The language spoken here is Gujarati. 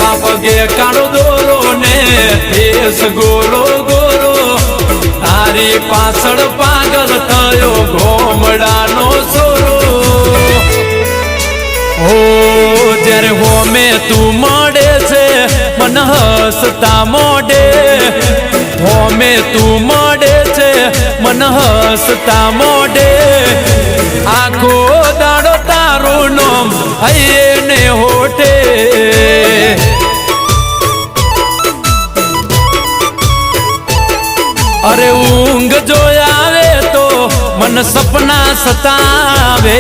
આ પગે કાળો દોરો ને દેશ ગોરો ગોરો તારી પાછળ પાગલ થયો ગોમડાનો સોરો ઓ જ્યારે હોમે તું મળે છે મન હસતા મોઢે હોમે તું મળે છે મન હસતા મોઢે આખો દાડો તારું નામ હૈયે ને હોઠે અરે ઊંઘ જો આવે તો મન સપના સતાવે